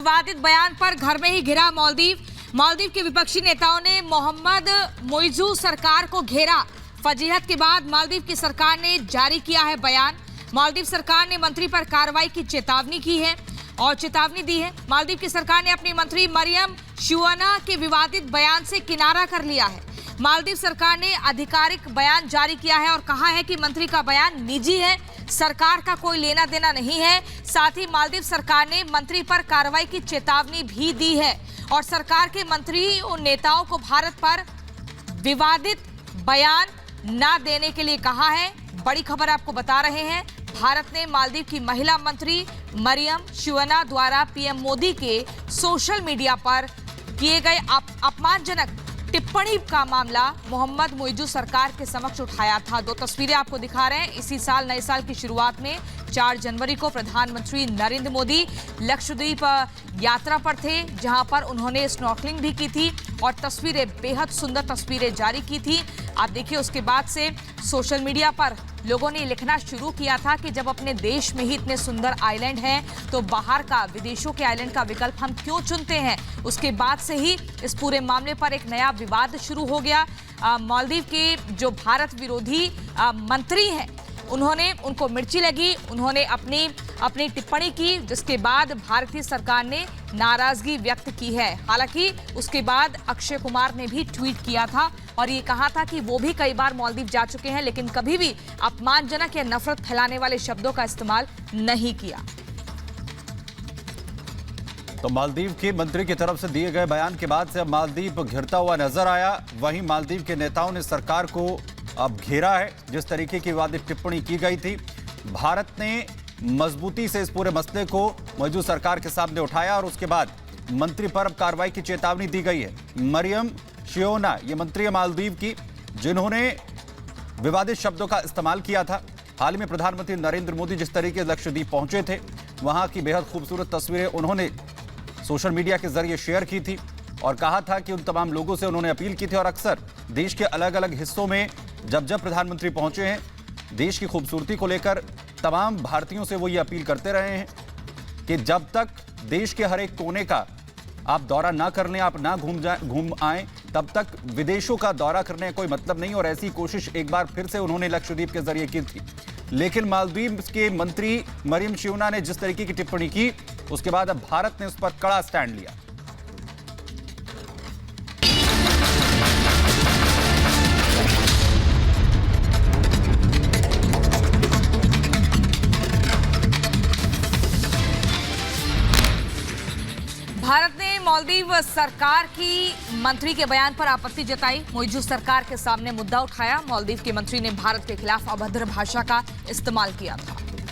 विवादित बयान पर घर में ही घिरा मालदीव के विपक्षी नेताओं ने मोहम्मद मुइज़्ज़ू सरकार को घेरा। फजीहत के बाद मालदीव की सरकार ने जारी किया है बयान। मालदीव सरकार ने मंत्री पर कार्रवाई की चेतावनी दी है। मालदीव की सरकार ने अपनी मंत्री मरियम शिवोना के विवादित बयान से किनारा कर लिया है। मालदीव सरकार ने आधिकारिक बयान जारी किया है और कहा है कि मंत्री का बयान निजी है, सरकार का कोई लेना देना नहीं है। साथ ही मालदीव सरकार ने मंत्री पर कार्रवाई की चेतावनी भी दी है और सरकार के मंत्री उन नेताओं को भारत पर विवादित बयान न देने के लिए कहा है। बड़ी खबर आपको बता रहे हैं, भारत ने मालदीव की महिला मंत्री मरियम शिवोना द्वारा पीएम मोदी के सोशल मीडिया पर किए गए अपमानजनक टिप्पणी का मामला मोहम्मद मुइज़्ज़ू सरकार के समक्ष उठाया था। दो तस्वीरें आपको दिखा रहे हैं। इसी साल नए साल की शुरुआत में 4 जनवरी को प्रधानमंत्री नरेंद्र मोदी लक्षद्वीप यात्रा पर थे, जहां पर उन्होंने स्नॉर्कलिंग भी की थी और तस्वीरें, बेहद सुंदर तस्वीरें जारी की थी। आप देखिए, उसके बाद से सोशल मीडिया पर लोगों ने लिखना शुरू किया था कि जब अपने देश में ही इतने सुंदर आइलैंड हैं तो बाहर का, विदेशों के आइलैंड का विकल्प हम क्यों चुनते हैं। उसके बाद से ही इस पूरे मामले पर एक नया विवाद शुरू हो गया। मालदीव के जो भारत विरोधी मंत्री हैं, उनको मिर्ची लगी, उन्होंने अपनी टिप्पणी की, जिसके बाद भारतीय सरकार ने नाराजगी व्यक्त की है। हालांकि उसके बाद अक्षय कुमार ने भी ट्वीट किया था और ये कहा था कि वो भी कई बार मालदीव जा चुके हैं, लेकिन कभी भी अपमानजनक या नफरत फैलाने वाले शब्दों का इस्तेमाल नहीं किया। तो मालदीव के मंत्री की तरफ से दिए गए बयान के बाद से अब मालदीव घिरता हुआ नजर आया। वहीं मालदीव के नेताओं ने सरकार को अब घेरा है। जिस तरीके की विवादित टिप्पणी की गई थी, भारत ने मजबूती से इस पूरे मसले को मुइज़्ज़ू सरकार के सामने उठाया और उसके बाद मंत्री पर अब कार्रवाई की चेतावनी दी गई है। मरियम शिवोना, ये मंत्री है मालदीव की, जिन्होंने विवादित शब्दों का इस्तेमाल किया था। हाल ही में प्रधानमंत्री नरेंद्र मोदी जिस तरीके से लक्षद्वीप पहुंचे थे, वहां की बेहद खूबसूरत तस्वीरें उन्होंने सोशल मीडिया के जरिए शेयर की थी और कहा था कि उन तमाम लोगों से उन्होंने अपील की थी। और अक्सर देश के अलग अलग हिस्सों में जब प्रधानमंत्री पहुंचे हैं, देश की खूबसूरती को लेकर तमाम भारतीयों से वो ये अपील करते रहे हैं कि जब तक देश के हर एक कोने का आप दौरा ना कर लें, आप ना घूम आएं, तब तक विदेशों का दौरा करने का कोई मतलब नहीं। और ऐसी कोशिश एक बार फिर से उन्होंने लक्षद्वीप के जरिए की थी, लेकिन मालदीव के मंत्री मरियम शिवोना ने जिस तरीके की टिप्पणी की, उसके बाद अब भारत ने उस पर कड़ा स्टैंड लिया। भारत ने मालदीव सरकार की मंत्री के बयान पर आपत्ति जताई। मुइज़्ज़ू सरकार के सामने मुद्दा उठाया। मालदीव के मंत्री ने भारत के खिलाफ अभद्र भाषा का इस्तेमाल किया था।